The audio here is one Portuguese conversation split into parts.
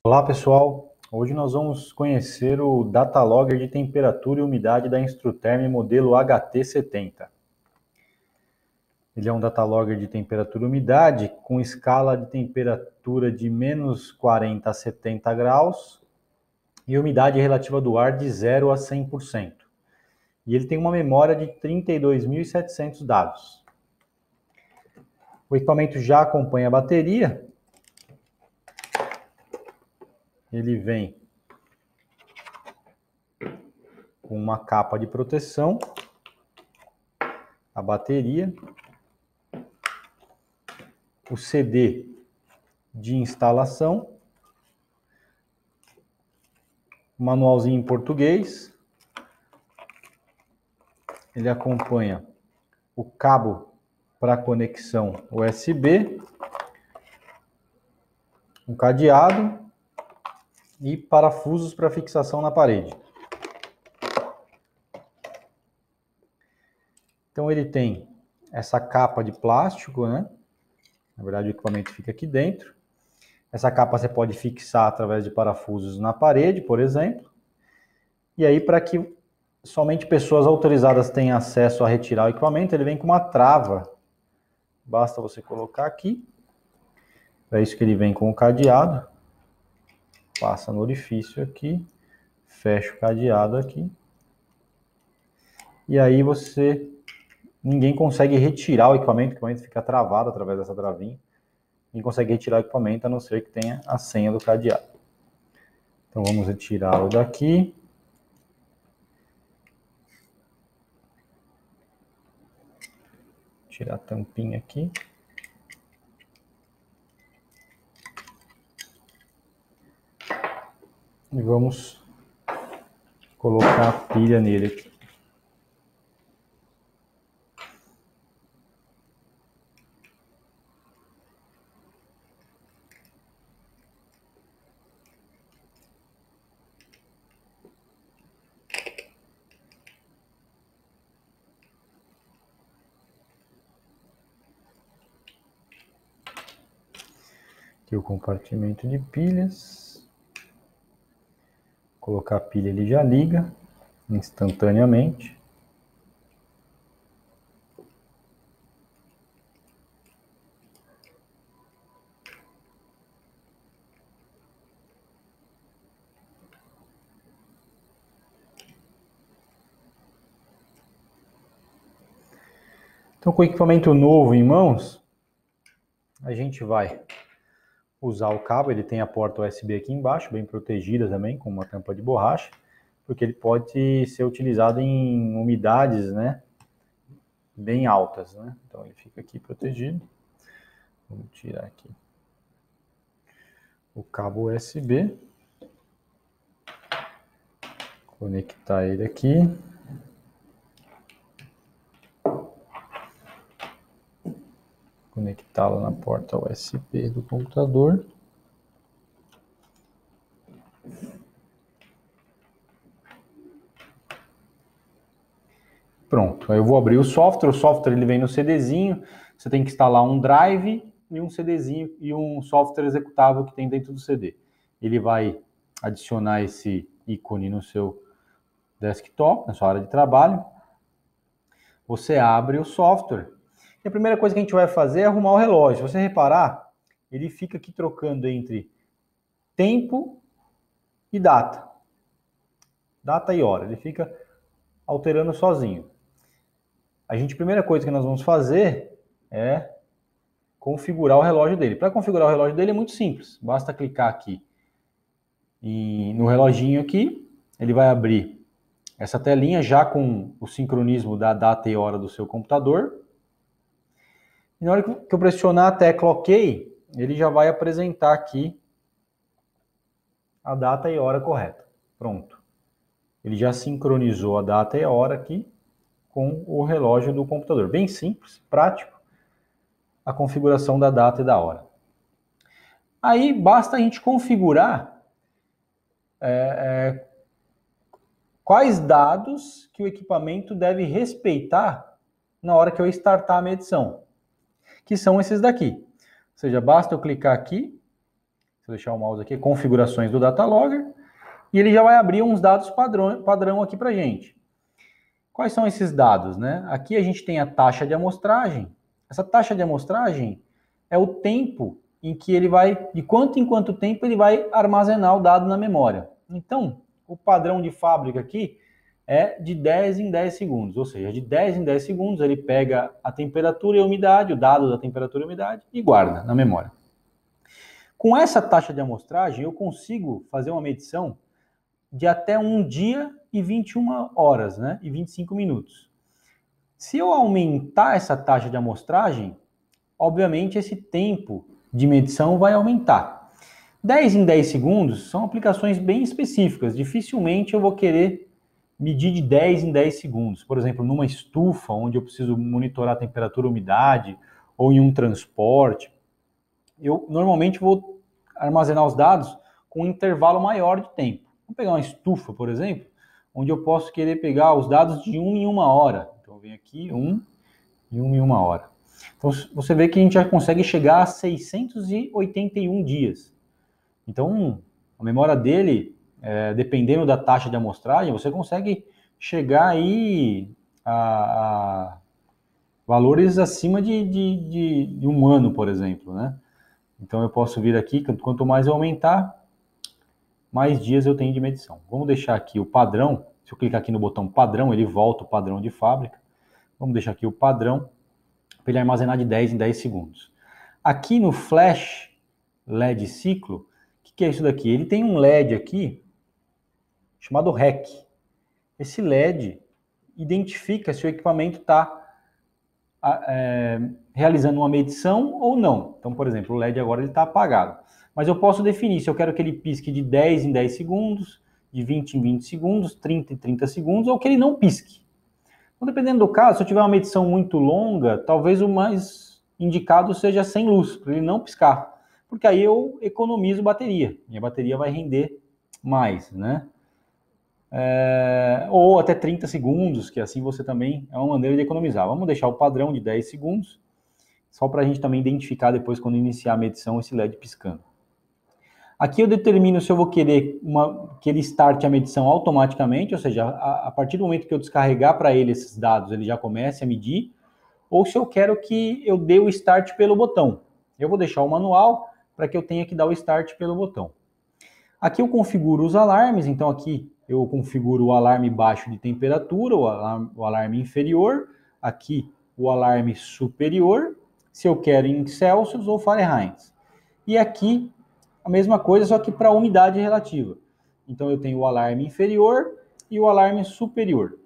Olá pessoal, hoje nós vamos conhecer o Datalogger de temperatura e umidade da Instruterm modelo HT70. Ele é um Datalogger de temperatura e umidade com escala de temperatura de menos 40 a 70 graus e umidade relativa do ar de 0 a 100%. E ele tem uma memória de 32.700 dados. O equipamento já acompanha a bateria. Ele vem com uma capa de proteção, a bateria, o CD de instalação, um manualzinho em português. Ele acompanha o cabo para conexão USB, um cadeado e parafusos para fixação na parede. Então ele tem essa capa de plástico, né? Na verdade o equipamento fica aqui dentro. Essa capa você pode fixar através de parafusos na parede, por exemplo. E aí, para que somente pessoas autorizadas tenham acesso a retirar o equipamento, ele vem com uma trava. Basta você colocar aqui. É isso que ele vem com o cadeado. Passa no orifício aqui, fecha o cadeado aqui. E aí ninguém consegue retirar o equipamento fica travado através dessa travinha. Ninguém consegue retirar o equipamento a não ser que tenha a senha do cadeado. Então vamos retirá-lo daqui. Tirar a tampinha aqui. E vamos colocar a pilha nele aqui. Aqui o compartimento de pilhas. Colocar a pilha, ele já liga instantaneamente. Então, com o equipamento novo em mãos, a gente vai usar o cabo. Ele tem a porta USB aqui embaixo, bem protegida também, com uma tampa de borracha, porque ele pode ser utilizado em umidades, né, bem altas, né? Então ele fica aqui protegido. Vamos tirar aqui o cabo USB, conectar ele aqui. Conectá-lo na porta USB do computador. Pronto, aí eu vou abrir o software. O software ele vem no CDzinho. Você tem que instalar um drive e um CDzinho e um software executável que tem dentro do CD. Ele vai adicionar esse ícone no seu desktop, na sua área de trabalho. Você abre o software. E a primeira coisa que a gente vai fazer é arrumar o relógio. Se você reparar, ele fica aqui trocando entre tempo e data. Data e hora. Ele fica alterando sozinho. A primeira coisa que nós vamos fazer é configurar o relógio dele. Para configurar o relógio dele é muito simples. Basta clicar aqui no reloginho aqui. Ele vai abrir essa telinha já com o sincronismo da data e hora do seu computador. E na hora que eu pressionar a tecla OK, ele já vai apresentar aqui a data e hora correta. Pronto. Ele já sincronizou a data e a hora aqui com o relógio do computador. Bem simples, prático, a configuração da data e da hora. Aí basta a gente configurar quais dados que o equipamento deve respeitar na hora que eu startar a medição, que são esses daqui. Ou seja, basta eu clicar aqui, vou deixar o mouse aqui, configurações do Datalogger, e ele já vai abrir uns dados padrão aqui para a gente. Quais são esses dados, né? Aqui a gente tem a taxa de amostragem. Essa taxa de amostragem é o tempo em que ele vai, de quanto em quanto tempo ele vai armazenar o dado na memória. Então, o padrão de fábrica aqui é de 10 em 10 segundos, ou seja, de 10 em 10 segundos ele pega a temperatura e a umidade, o dado da temperatura e umidade, e guarda na memória. Com essa taxa de amostragem, eu consigo fazer uma medição de até 1 dia e 21 horas, né? E 25 minutos. Se eu aumentar essa taxa de amostragem, obviamente esse tempo de medição vai aumentar. 10 em 10 segundos são aplicações bem específicas. Dificilmente eu vou querer medir de 10 em 10 segundos. Por exemplo, numa estufa, onde eu preciso monitorar a temperatura e umidade, ou em um transporte. Eu normalmente vou armazenar os dados com um intervalo maior de tempo. Vamos pegar uma estufa, por exemplo, onde eu posso querer pegar os dados de 1 em 1 hora. Então, vem aqui, 1 e 1 em 1 hora. Então, você vê que a gente já consegue chegar a 681 dias. Então, a memória dele, dependendo da taxa de amostragem, você consegue chegar aí a valores acima de um ano, por exemplo, né? Então, eu posso vir aqui, quanto mais eu aumentar, mais dias eu tenho de medição. Vamos deixar aqui o padrão. Se eu clicar aqui no botão padrão, ele volta o padrão de fábrica. Vamos deixar aqui o padrão para ele armazenar de 10 em 10 segundos. Aqui no Flash LED ciclo, o que é isso daqui? Ele tem um LED aqui chamado REC. Esse LED identifica se o equipamento está realizando uma medição ou não. Então, por exemplo, o LED agora está apagado. Mas eu posso definir se eu quero que ele pisque de 10 em 10 segundos, de 20 em 20 segundos, 30 em 30 segundos, ou que ele não pisque. Então, dependendo do caso, se eu tiver uma medição muito longa, talvez o mais indicado seja sem luz, para ele não piscar. Porque aí eu economizo bateria. Minha bateria vai render mais, né? Ou até 30 segundos, que assim você também é uma maneira de economizar. Vamos deixar o padrão de 10 segundos, só para a gente também identificar depois, quando iniciar a medição, esse LED piscando. Aqui eu determino se eu vou querer que ele starte a medição automaticamente, ou seja, a partir do momento que eu descarregar para ele esses dados, ele já comece a medir, ou se eu quero que eu dê o start pelo botão. Eu vou deixar o manual para que eu tenha que dar o start pelo botão. Aqui eu configuro os alarmes, então aqui eu configuro o alarme baixo de temperatura, o alarme inferior, aqui o alarme superior, se eu quero em Celsius ou Fahrenheit. E aqui a mesma coisa, só que para umidade relativa. Então eu tenho o alarme inferior e o alarme superior.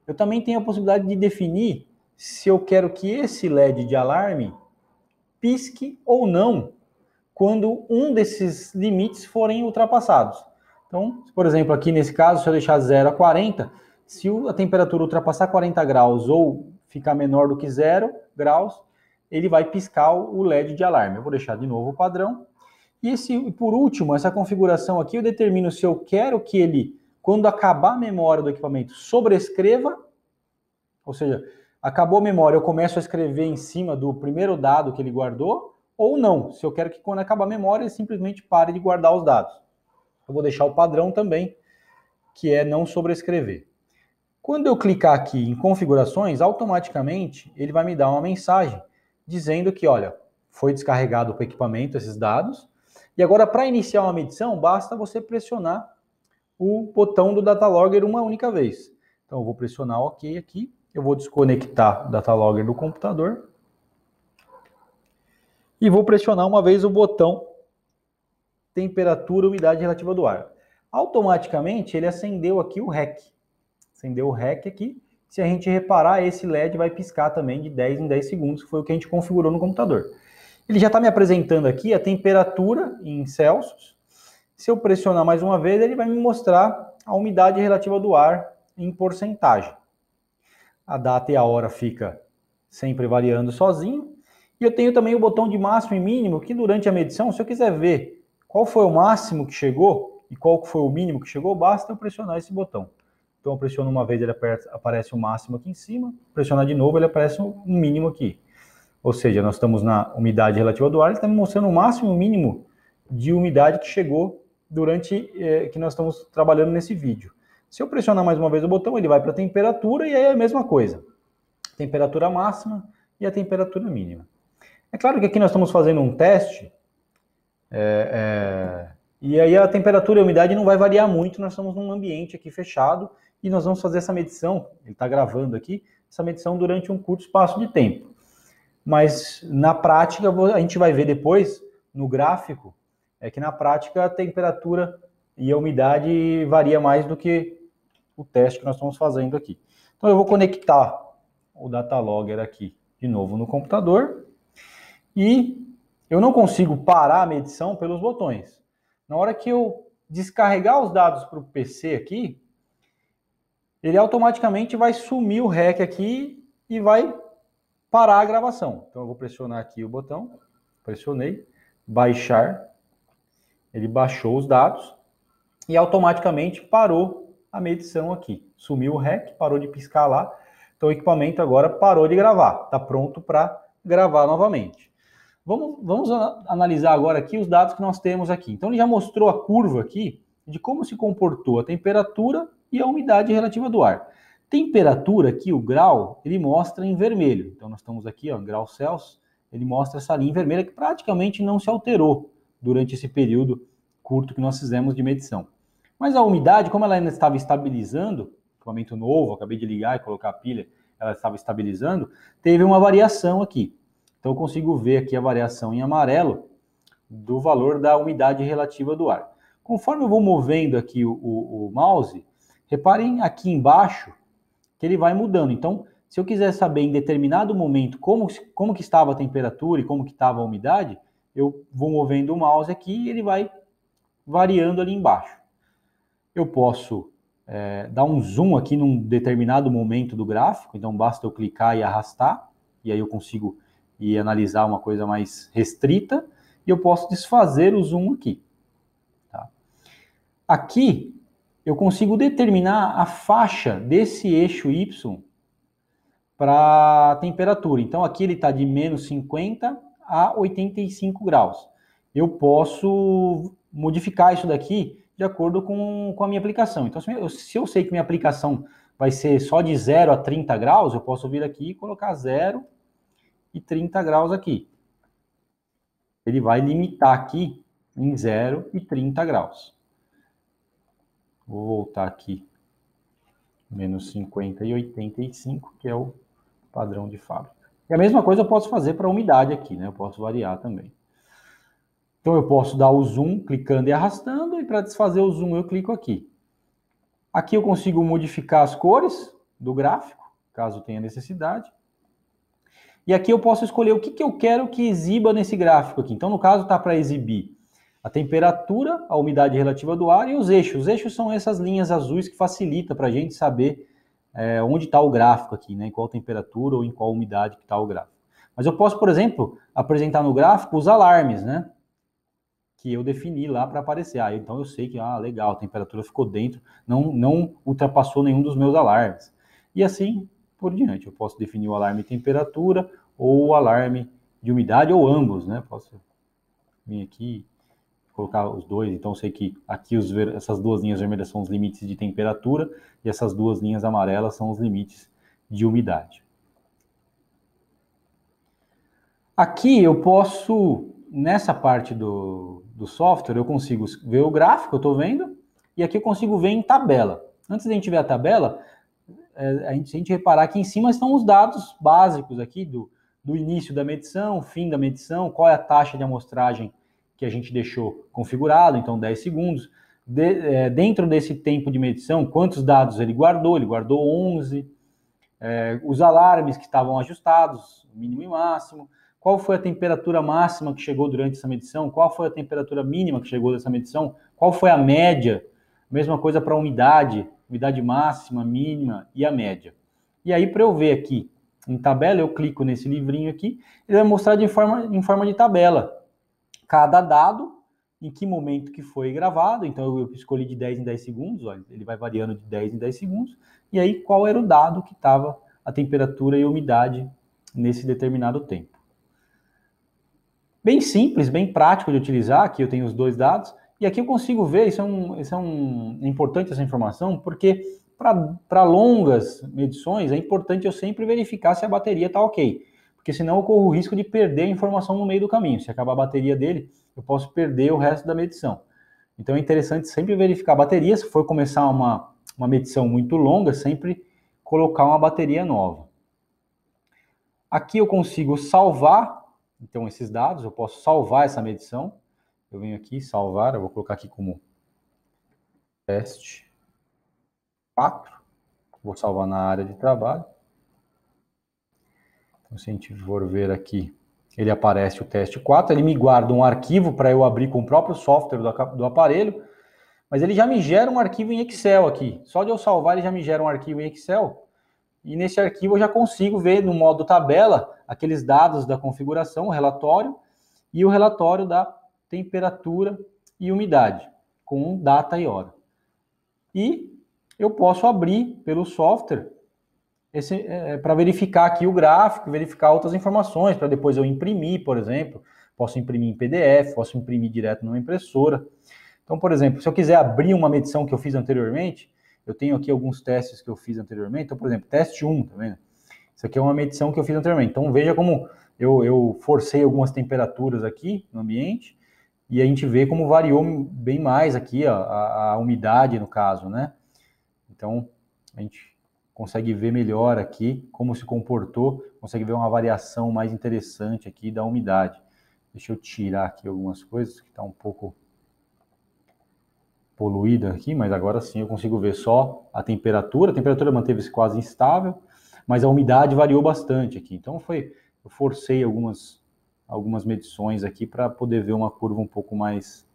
Eu também tenho a possibilidade de definir se eu quero que esse LED de alarme pisque ou não quando um desses limites forem ultrapassados. Então, por exemplo, aqui nesse caso, se eu deixar 0 a 40, se a temperatura ultrapassar 40 graus ou ficar menor do que 0 graus, ele vai piscar o LED de alarme. Eu vou deixar de novo o padrão. E por último, essa configuração aqui, eu determino se eu quero que ele, quando acabar a memória do equipamento, sobrescreva, ou seja, acabou a memória, eu começo a escrever em cima do primeiro dado que ele guardou, ou não, se eu quero que quando acabar a memória, ele simplesmente pare de guardar os dados. Eu vou deixar o padrão também, que é não sobrescrever. Quando eu clicar aqui em configurações, automaticamente ele vai me dar uma mensagem dizendo que, olha, foi descarregado para o equipamento esses dados, e agora para iniciar uma medição, basta você pressionar o botão do Datalogger uma única vez. Então eu vou pressionar OK aqui, eu vou desconectar o Datalogger do computador, e vou pressionar uma vez o botão temperatura e umidade relativa do ar. Automaticamente ele acendeu aqui o REC. Acendeu o REC aqui. Se a gente reparar, esse LED vai piscar também de 10 em 10 segundos, que foi o que a gente configurou no computador. Ele já está me apresentando aqui a temperatura em Celsius. Se eu pressionar mais uma vez, ele vai me mostrar a umidade relativa do ar em porcentagem. A data e a hora fica sempre variando sozinho. E eu tenho também o botão de máximo e mínimo, que durante a medição, se eu quiser ver qual foi o máximo que chegou e qual foi o mínimo que chegou, basta eu pressionar esse botão. Então eu pressiono uma vez, ele aparece o máximo aqui em cima, pressionar de novo, ele aparece um mínimo aqui. Ou seja, nós estamos na umidade relativa do ar, ele está me mostrando o máximo e o mínimo de umidade que chegou durante que nós estamos trabalhando nesse vídeo. Se eu pressionar mais uma vez o botão, ele vai para a temperatura e aí é a mesma coisa. Temperatura máxima e a temperatura mínima. É claro que aqui nós estamos fazendo um teste, e aí a temperatura e a umidade não vai variar muito, nós estamos num ambiente aqui fechado, e nós vamos fazer essa medição, ele está gravando aqui, essa medição durante um curto espaço de tempo. Mas na prática, a gente vai ver depois, no gráfico, que na prática a temperatura e a umidade varia mais do que o teste que nós estamos fazendo aqui. Então eu vou conectar o Datalogger aqui de novo no computador, e eu não consigo parar a medição pelos botões. Na hora que eu descarregar os dados para o PC aqui, ele automaticamente vai sumir o REC aqui e vai parar a gravação. Então eu vou pressionar aqui o botão, pressionei, baixar, ele baixou os dados e automaticamente parou a medição aqui. Sumiu o REC, parou de piscar lá, então o equipamento agora parou de gravar, está pronto para gravar novamente. Vamos analisar agora aqui os dados que nós temos aqui. Então ele já mostrou a curva aqui de como se comportou a temperatura e a umidade relativa do ar. Temperatura aqui, o grau, ele mostra em vermelho. Então nós estamos aqui, ó, em graus Celsius, ele mostra essa linha vermelha que praticamente não se alterou durante esse período curto que nós fizemos de medição. Mas a umidade, como ela ainda estava estabilizando, equipamento novo, acabei de ligar e colocar a pilha, ela estava estabilizando, teve uma variação aqui. Então eu consigo ver aqui a variação em amarelo do valor da umidade relativa do ar. Conforme eu vou movendo aqui o mouse, reparem aqui embaixo que ele vai mudando. Então, se eu quiser saber em determinado momento como que estava a temperatura e como que estava a umidade, eu vou movendo o mouse aqui e ele vai variando ali embaixo. Eu posso dar um zoom aqui num determinado momento do gráfico, então basta eu clicar e arrastar, e aí eu consigo ir analisar uma coisa mais restrita, e eu posso desfazer o zoom aqui. Tá? Aqui, eu consigo determinar a faixa desse eixo Y para a temperatura. Então, aqui ele está de menos 50 a 85 graus. Eu posso modificar isso daqui de acordo com a minha aplicação. Então, se eu sei que minha aplicação vai ser só de 0 a 30 graus, eu posso vir aqui e colocar 0 e 30 graus aqui. Ele vai limitar aqui em 0 e 30 graus. Vou voltar aqui, menos 50 e 85, que é o padrão de fábrica. E a mesma coisa eu posso fazer para a umidade aqui, né? Eu posso variar também. Então eu posso dar o zoom clicando e arrastando, e para desfazer o zoom eu clico aqui. Aqui eu consigo modificar as cores do gráfico, caso tenha necessidade. E aqui eu posso escolher o que eu quero que exiba nesse gráfico aqui. Então no caso está para exibir a temperatura, a umidade relativa do ar e os eixos. Os eixos são essas linhas azuis que facilitam para a gente saber onde está o gráfico aqui, né? Em qual temperatura ou em qual umidade que está o gráfico. Mas eu posso, por exemplo, apresentar no gráfico os alarmes, né? Que eu defini lá para aparecer. Então eu sei que, legal, a temperatura ficou dentro, não ultrapassou nenhum dos meus alarmes. E assim por diante. Eu posso definir o alarme de temperatura ou o alarme de umidade, ou ambos, né? Posso vir aqui colocar os dois. Então eu sei que aqui essas duas linhas vermelhas são os limites de temperatura e essas duas linhas amarelas são os limites de umidade. Aqui eu posso, nessa parte do software, eu consigo ver o gráfico, eu estou vendo, e aqui eu consigo ver em tabela. Antes de a gente ver a tabela, se a gente reparar aqui em cima estão os dados básicos aqui do início da medição, fim da medição, qual é a taxa de amostragem que a gente deixou configurado, então 10 segundos. Dentro desse tempo de medição, quantos dados ele guardou 11, os alarmes que estavam ajustados, mínimo e máximo, qual foi a temperatura máxima que chegou durante essa medição, qual foi a temperatura mínima que chegou dessa medição, qual foi a média, mesma coisa para a umidade máxima, mínima e a média. E aí, para eu ver aqui em tabela, eu clico nesse livrinho aqui, ele vai mostrar em forma de tabela cada dado em que momento que foi gravado, então eu escolhi de 10 em 10 segundos, olha, ele vai variando de 10 em 10 segundos, e aí qual era o dado que estava a temperatura e a umidade nesse determinado tempo. Bem simples, bem prático de utilizar, aqui eu tenho os dois dados, e aqui eu consigo ver, é importante essa informação, porque para longas medições é importante eu sempre verificar se a bateria está ok, porque senão eu corro o risco de perder a informação no meio do caminho. Se acabar a bateria dele, eu posso perder o resto da medição. Então é interessante sempre verificar a bateria. Se for começar uma medição muito longa, sempre colocar uma bateria nova. Aqui eu consigo salvar, então, esses dados. Eu posso salvar essa medição. Eu venho aqui, salvar, eu vou colocar aqui como teste 4. Vou salvar na área de trabalho. Então, se a gente for ver aqui, ele aparece o teste 4, ele me guarda um arquivo para eu abrir com o próprio software do aparelho, mas ele já me gera um arquivo em Excel aqui. Só de eu salvar, ele já me gera um arquivo em Excel, e nesse arquivo eu já consigo ver no modo tabela aqueles dados da configuração, o relatório, e o relatório da temperatura e umidade, com data e hora. E eu posso abrir pelo software para verificar aqui o gráfico, verificar outras informações, para depois eu imprimir, por exemplo. Posso imprimir em PDF, posso imprimir direto numa impressora. Então, por exemplo, se eu quiser abrir uma medição que eu fiz anteriormente, eu tenho aqui alguns testes que eu fiz anteriormente. Então, por exemplo, teste 1, tá vendo? Isso aqui é uma medição que eu fiz anteriormente. Então, veja como eu forcei algumas temperaturas aqui no ambiente, e a gente vê como variou bem mais aqui a umidade, no caso, né? Então, a gente consegue ver melhor aqui como se comportou, consegue ver uma variação mais interessante aqui da umidade. Deixa eu tirar aqui algumas coisas, que está um pouco poluída aqui, mas agora sim eu consigo ver só a temperatura manteve-se quase instável, mas a umidade variou bastante aqui. Então eu forcei algumas medições aqui para poder ver uma curva um pouco mais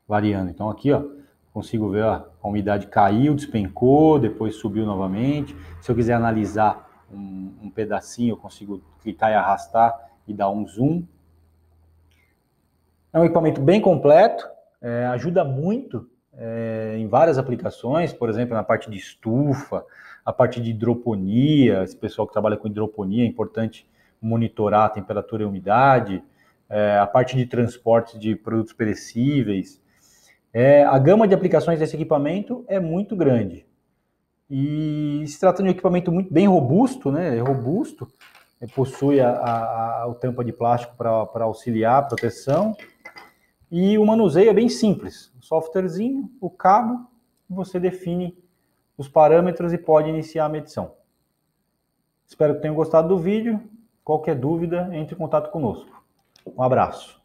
variando. Então aqui, ó, consigo ver a umidade caiu, despencou, depois subiu novamente. Se eu quiser analisar um pedacinho, eu consigo clicar e arrastar e dar um zoom. É um equipamento bem completo, ajuda muito em várias aplicações, por exemplo, na parte de estufa, a parte de hidroponia. Esse pessoal que trabalha com hidroponia, é importante monitorar a temperatura e a umidade, a parte de transporte de produtos perecíveis. A gama de aplicações desse equipamento é muito grande. E se trata de um equipamento bem robusto, né? É robusto, possui a tampa de plástico para auxiliar a proteção. E o manuseio é bem simples. O softwarezinho, o cabo, você define os parâmetros e pode iniciar a medição. Espero que tenham gostado do vídeo. Qualquer dúvida, entre em contato conosco. Um abraço.